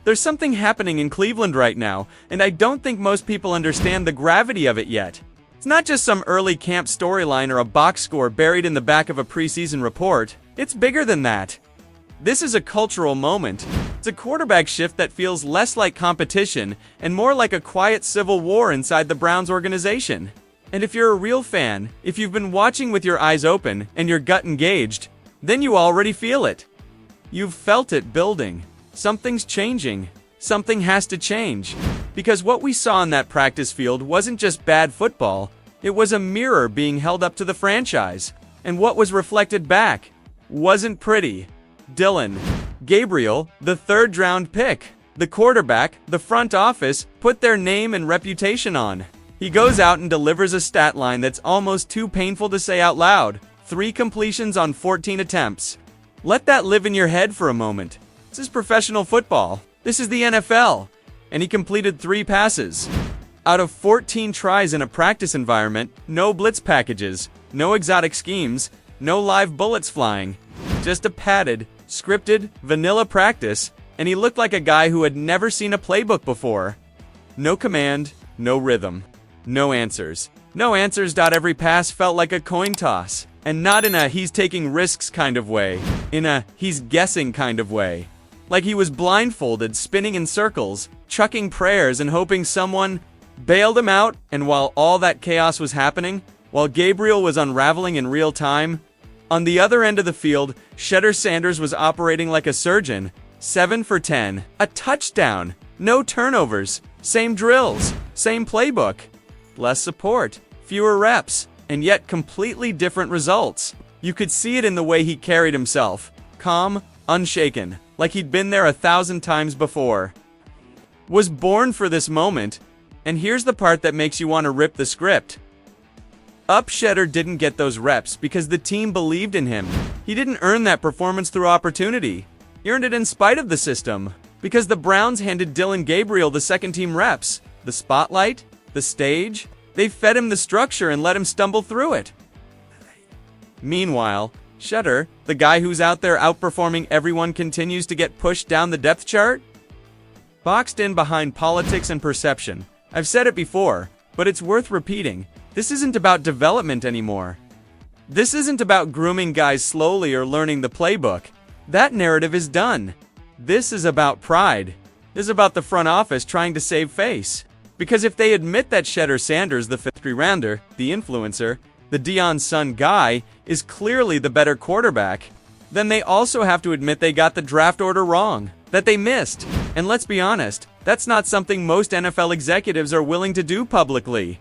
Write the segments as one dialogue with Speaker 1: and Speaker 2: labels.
Speaker 1: There's something happening in Cleveland right now, and I don't think most people understand the gravity of it yet. It's not just some early camp storyline or a box score buried in the back of a preseason report. It's bigger than that. This is a cultural moment. It's a quarterback shift that feels less like competition and more like a quiet civil war inside the Browns organization. And if you're a real fan, if you've been watching with your eyes open and your gut engaged, then you already feel it. You've felt it building. Something's changing. Something has to change. Because what we saw in that practice field wasn't just bad football, it was a mirror being held up to the franchise. And what was reflected back wasn't pretty. Dylan Gabriel, the third-round pick. The quarterback, the front office, put their name and reputation on. He goes out and delivers a stat line that's almost too painful to say out loud. 3 completions on 14 attempts. Let that live in your head for a moment. This is professional football. This is the NFL. And he completed 3 passes. Out of 14 tries in a practice environment, no blitz packages, no exotic schemes, no live bullets flying. Just a padded, scripted, vanilla practice, and he looked like a guy who had never seen a playbook before. No command, no rhythm, no answers. No answers. Every pass felt like a coin toss. And not in a he's taking risks kind of way. In a he's guessing kind of way. Like he was blindfolded, spinning in circles, chucking prayers and hoping someone bailed him out. And while all that chaos was happening, while Gabriel was unraveling in real time, on the other end of the field, Shedeur Sanders was operating like a surgeon. 7 for 10, a touchdown, no turnovers, same drills, same playbook, less support, fewer reps, and yet completely different results. You could see it in the way he carried himself, calm, unshaken, like he'd been there 1,000 times before. Was born for this moment, and here's the part that makes you want to rip the script. Shedeur didn't get those reps because the team believed in him. He didn't earn that performance through opportunity. He earned it in spite of the system, because the Browns handed Dylan Gabriel the second-team reps, the spotlight, the stage. They fed him the structure and let him stumble through it. Meanwhile, Shedeur, the guy who's out there outperforming everyone, continues to get pushed down the depth chart. Boxed in behind politics and perception. I've said it before, but it's worth repeating. This isn't about development anymore. This isn't about grooming guys slowly or learning the playbook. That narrative is done. This is about pride. This is about the front office trying to save face. Because if they admit that Shedeur Sanders, the 5th rounder, the influencer, the Deion's son guy, is clearly the better quarterback, then they also have to admit they got the draft order wrong, that they missed. And let's be honest, that's not something most NFL executives are willing to do publicly.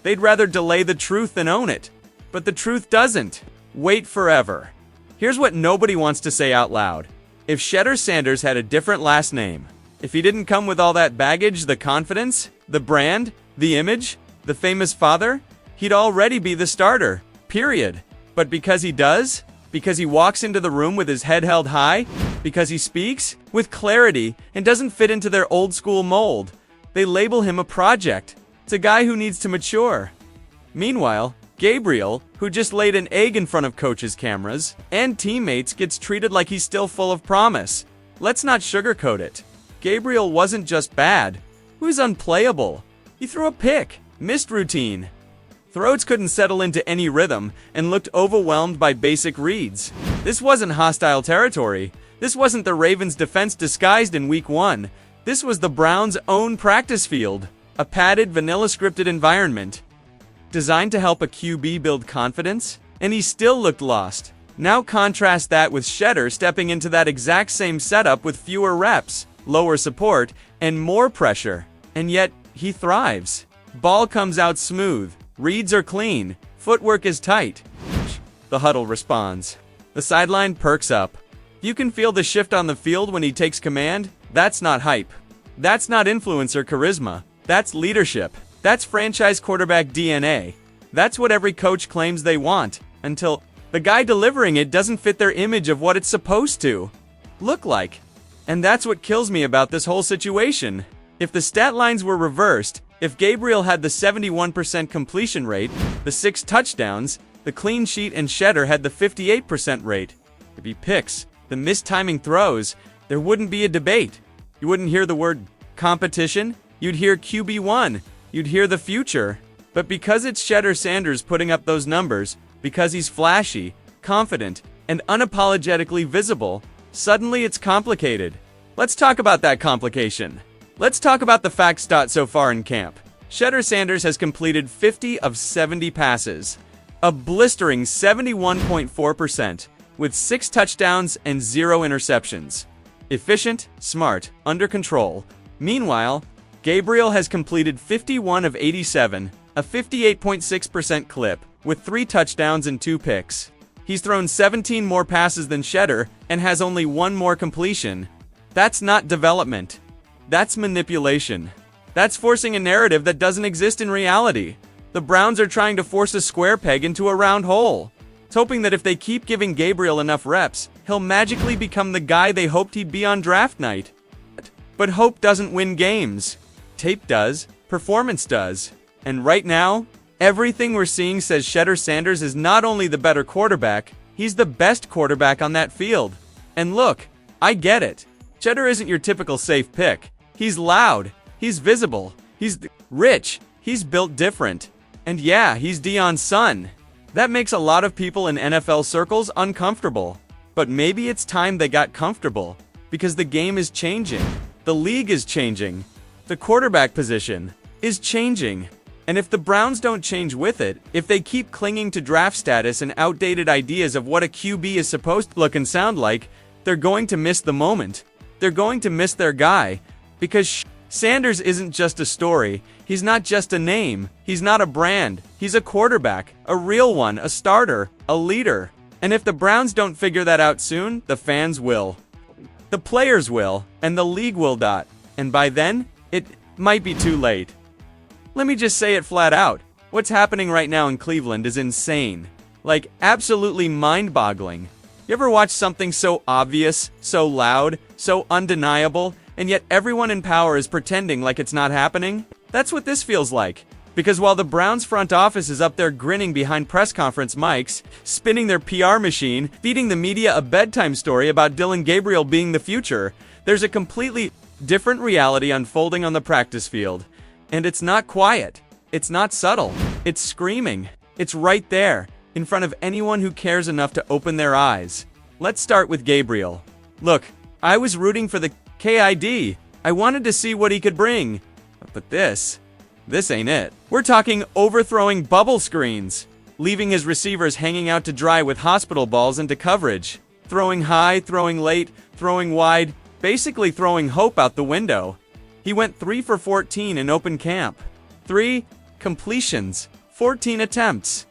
Speaker 1: They'd rather delay the truth than own it. But the truth doesn't wait forever. Here's what nobody wants to say out loud. If Shedeur Sanders had a different last name, if he didn't come with all that baggage, the confidence, the brand, the image, the famous father, he'd already be the starter, period. But because he does, because he walks into the room with his head held high, because he speaks with clarity and doesn't fit into their old school mold, they label him a project. It's a guy who needs to mature. Meanwhile, Gabriel, who just laid an egg in front of coaches' cameras and teammates, gets treated like he's still full of promise. Let's not sugarcoat it. Gabriel wasn't just bad. He was unplayable. He threw a pick, missed routine. Throats couldn't settle into any rhythm and looked overwhelmed by basic reads. This wasn't hostile territory. This wasn't the Ravens' defense disguised in week 1. This was the Browns' own practice field. A padded, vanilla-scripted environment designed to help a QB build confidence, and he still looked lost. Now contrast that with Shedeur stepping into that exact same setup with fewer reps, lower support, and more pressure. And yet, he thrives. Ball comes out smooth, reads are clean, footwork is tight. The huddle responds. The sideline perks up. You can feel the shift on the field when he takes command. That's not hype. That's not influencer charisma. That's leadership. That's franchise quarterback DNA. That's what every coach claims they want, until the guy delivering it doesn't fit their image of what it's supposed to look like. And that's what kills me about this whole situation. If the stat lines were reversed, if Gabriel had the 71% completion rate, the 6 touchdowns, the clean sheet, and Shedeur had the 58% rate, if he picks the missed timing throws, there wouldn't be a debate. You wouldn't hear the word competition. You'd hear QB1. You'd hear the future. But because it's Shedeur Sanders putting up those numbers, because he's flashy, confident, and unapologetically visible, suddenly it's complicated. Let's talk about that complication. Let's talk about the facts. So far in camp, Shedeur Sanders has completed 50 of 70 passes, a blistering 71.4%, with 6 touchdowns and 0 interceptions. Efficient, smart, under control. Meanwhile, Gabriel has completed 51 of 87, a 58.6% clip, with 3 touchdowns and 2 picks. He's thrown 17 more passes than Shedeur and has only 1 more completion. That's not development. That's manipulation. That's forcing a narrative that doesn't exist in reality. The Browns are trying to force a square peg into a round hole. It's hoping that if they keep giving Gabriel enough reps, he'll magically become the guy they hoped he'd be on draft night. But hope doesn't win games. Tape does. Performance does. And right now, everything we're seeing says Shedeur Sanders is not only the better quarterback, he's the best quarterback on that field. And look, I get it. Shedeur isn't your typical safe pick. He's loud. He's visible. He's rich. He's built different. And yeah, he's Deion's son. That makes a lot of people in NFL circles uncomfortable. But maybe it's time they got comfortable, because the game is changing. The league is changing. The quarterback position is changing. And if the Browns don't change with it, if they keep clinging to draft status and outdated ideas of what a QB is supposed to look and sound like, they're going to miss the moment. They're going to miss their guy. Because Sanders isn't just a story. He's not just a name. He's not a brand. He's a quarterback, a real one, a starter, a leader. And if the Browns don't figure that out soon, the fans will. The players will, and the league will not. And by then, it might be too late. Let me just say it flat out. What's happening right now in Cleveland is insane. Like, absolutely mind-boggling. You ever watch something so obvious, so loud, so undeniable, and yet everyone in power is pretending like it's not happening? That's what this feels like. Because while the Browns front office is up there grinning behind press conference mics, spinning their PR machine, feeding the media a bedtime story about Dylan Gabriel being the future, there's a completely different reality unfolding on the practice field. And it's not quiet. It's not subtle. It's screaming. It's right there, in front of anyone who cares enough to open their eyes. Let's start with Gabriel. Look, I was rooting for the KID. I wanted to see what he could bring. But this ain't it. We're talking overthrowing bubble screens, leaving his receivers hanging out to dry with hospital balls into coverage, throwing high, throwing late, throwing wide, basically throwing hope out the window. He went 3 for 14 in open camp. 3 completions, 14 attempts.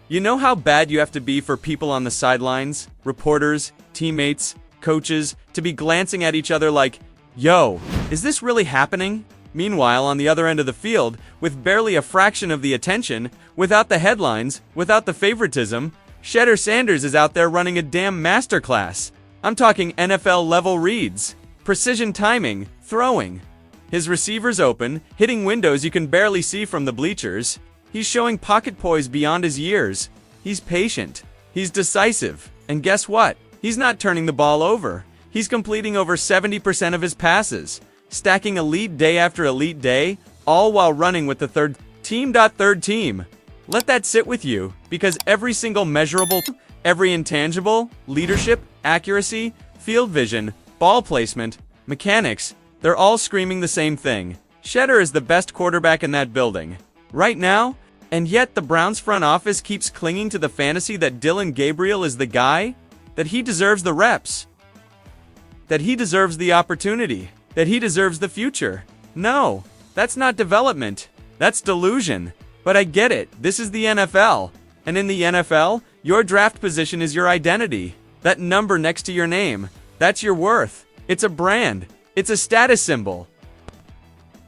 Speaker 1: You know how bad you have to be for people on the sidelines, reporters, teammates, coaches, to be glancing at each other like, yo, is this really happening? Meanwhile, on the other end of the field, with barely a fraction of the attention, without the headlines, without the favoritism, Shedeur Sanders is out there running a damn masterclass. I'm talking NFL-level reads, precision timing, throwing. His receivers open, hitting windows you can barely see from the bleachers. He's showing pocket poise beyond his years. He's patient. He's decisive. And guess what? He's not turning the ball over. He's completing over 70% of his passes, stacking elite day after elite day, all while running with the third team. Let that sit with you, because every single measurable, every intangible, leadership, accuracy, field vision, ball placement, mechanics, they're all screaming the same thing. Shedeur is the best quarterback in that building. Right now, and yet the Browns front office keeps clinging to the fantasy that Dylan Gabriel is the guy, that he deserves the reps, that he deserves the opportunity, that he deserves the future. No, that's not development. That's delusion. But I get it. This is the NFL. And in the NFL, your draft position is your identity. That number next to your name, that's your worth. It's a brand. It's a status symbol.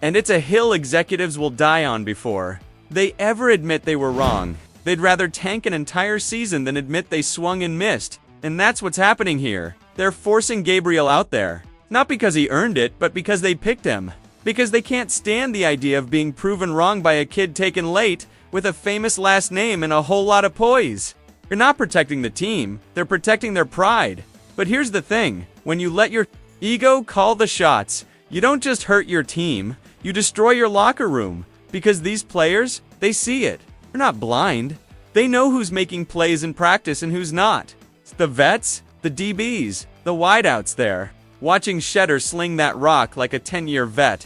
Speaker 1: And it's a hill executives will die on before they ever admit they were wrong. They'd rather tank an entire season than admit they swung and missed. And that's what's happening here. They're forcing Gabriel out there. Not because he earned it, but because they picked him. Because they can't stand the idea of being proven wrong by a kid taken late with a famous last name and a whole lot of poise. You're not protecting the team, they're protecting their pride. But here's the thing, when you let your Ego, call the shots. You don't just hurt your team, you destroy your locker room. Because these players, they see it. They're not blind. They know who's making plays in practice and who's not. It's the vets, the DBs, the wideouts there, watching Shedeur sling that rock like a 10-year vet.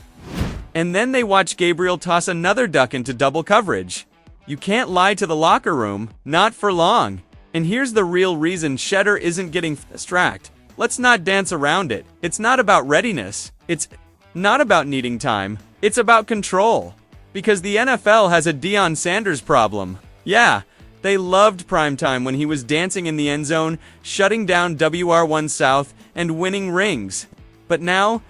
Speaker 1: And then they watch Gabriel toss another duck into double coverage. You can't lie to the locker room, not for long. And here's the real reason Shedeur isn't getting distracted. Let's not dance around it. It's not about readiness. It's not about needing time. It's about control. Because the NFL has a Deion Sanders problem. Yeah, they loved primetime when he was dancing in the end zone, shutting down WR1 South, and winning rings. But now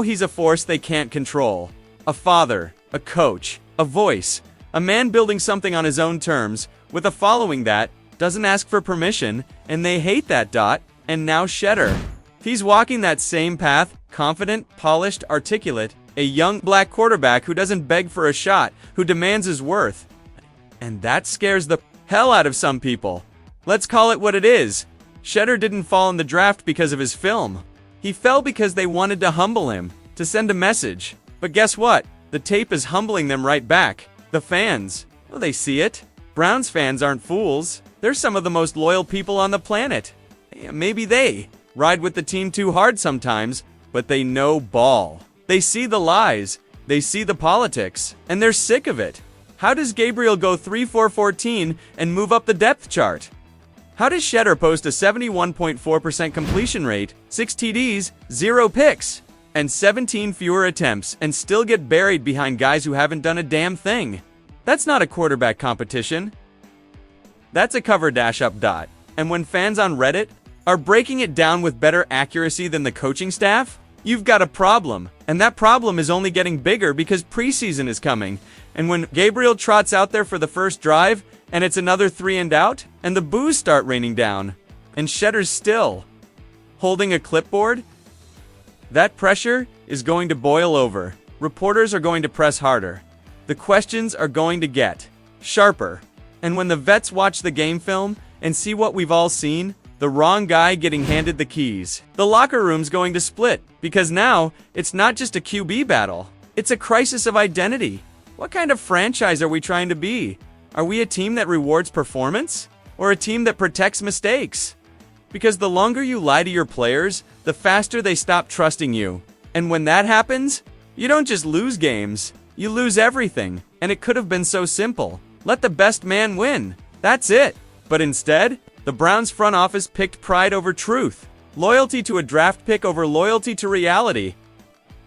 Speaker 1: he's a force they can't control. A father, a coach, a voice, a man building something on his own terms, with a following that doesn't ask for permission, and they hate that dot, and now Shedeur. He's walking that same path, confident, polished, articulate, a young black quarterback who doesn't beg for a shot, who demands his worth. And that scares the hell out of some people. Let's call it what it is. Shedeur didn't fall in the draft because of his film. He fell because they wanted to humble him, to send a message. But guess what? The tape is humbling them right back. The fans, well, they see it. Browns fans aren't fools. They're some of the most loyal people on the planet. Maybe they ride with the team too hard sometimes, but they know ball. They see the lies, they see the politics, and they're sick of it. How does Gabriel go 3-4-14 and move up the depth chart? How does Shedeur post a 71.4% completion rate, 6 TDs, 0 picks, and 17 fewer attempts and still get buried behind guys who haven't done a damn thing? That's not a quarterback competition. That's a cover dash up dot. And when fans on Reddit are breaking it down with better accuracy than the coaching staff, you've got a problem. And that problem is only getting bigger because preseason is coming. And when Gabriel trots out there for the first drive, and it's another 3 and out, and the boos start raining down, and Shedeur's still holding a clipboard, that pressure is going to boil over. Reporters are going to press harder. The questions are going to get sharper. And when the vets watch the game film and see what we've all seen, the wrong guy getting handed the keys, the locker room's going to split, because now it's not just a QB battle, it's a crisis of identity. What kind of franchise are we trying to be? Are we a team that rewards performance, or a team that protects mistakes? Because the longer you lie to your players, the faster they stop trusting you. And when that happens, you don't just lose games, you lose everything. And it could have been so simple. Let the best man win. That's it. But instead, the Browns front office picked pride over truth, loyalty to a draft pick over loyalty to reality.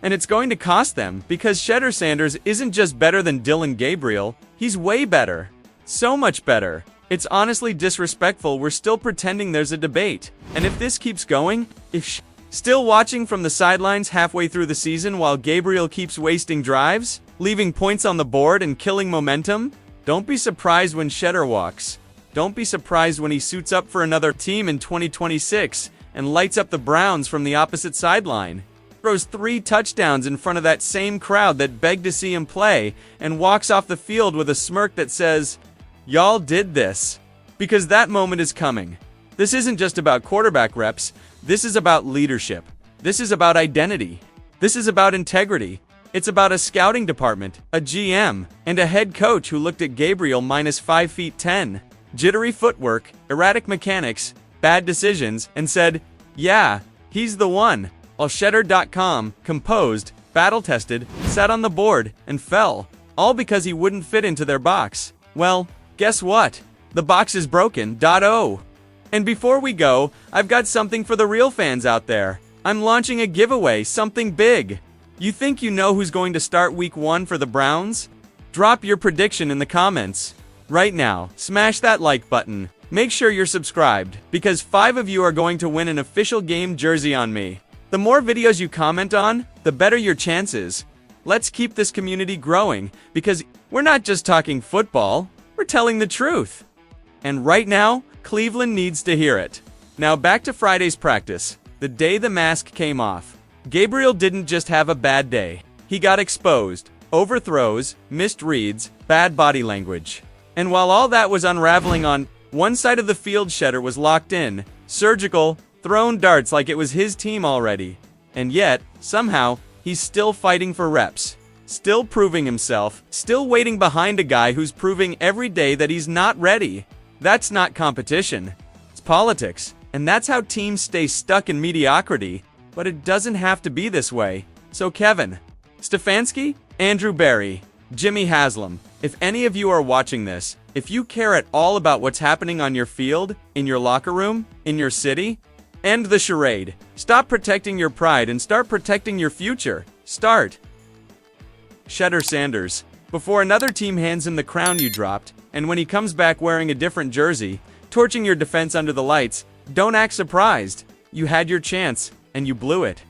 Speaker 1: And it's going to cost them, because Shedeur Sanders isn't just better than Dylan Gabriel, he's way better. So much better. It's honestly disrespectful we're still pretending there's a debate. And if this keeps going, if still watching from the sidelines halfway through the season while Gabriel keeps wasting drives, leaving points on the board and killing momentum, don't be surprised when Shedeur walks. Don't be surprised when he suits up for another team in 2026 and lights up the Browns from the opposite sideline. Throws 3 touchdowns in front of that same crowd that begged to see him play and walks off the field with a smirk that says, "Y'all did this." Because that moment is coming. This isn't just about quarterback reps. This is about leadership. This is about identity. This is about integrity. It's about a scouting department, a GM, and a head coach who looked at Gabriel minus 5 feet 10, jittery footwork, erratic mechanics, bad decisions, and said, yeah, he's the one. While Shedeur.com, composed, battle-tested, sat on the board, and fell, all because he wouldn't fit into their box. Well, guess what? The box is broken. And before we go, I've got something for the real fans out there. I'm launching a giveaway, something big. You think you know who's going to start week 1 for the Browns? Drop your prediction in the comments. Right now, smash that like button. Make sure you're subscribed, because 5 of you are going to win an official game jersey on me. The more videos you comment on, the better your chances. Let's keep this community growing, because we're not just talking football, we're telling the truth. And right now, Cleveland needs to hear it. Now back to Friday's practice, the day the mask came off. Gabriel didn't just have a bad day. He got exposed, overthrows, missed reads, bad body language. And while all that was unraveling on one side of the field, Shedeur was locked in, surgical, throwing darts like it was his team already. And yet, somehow, he's still fighting for reps. Still proving himself, still waiting behind a guy who's proving every day that he's not ready. That's not competition. It's politics. And that's how teams stay stuck in mediocrity. But it doesn't have to be this way. So Kevin Stefanski, Andrew Barry, Jimmy Haslam, if any of you are watching this, if you care at all about what's happening on your field, in your locker room, in your city, end the charade. Stop protecting your pride and start protecting your future. Start. Shedeur Sanders. Before another team hands him the crown you dropped, and when he comes back wearing a different jersey, torching your defense under the lights, don't act surprised. You had your chance, and you blew it.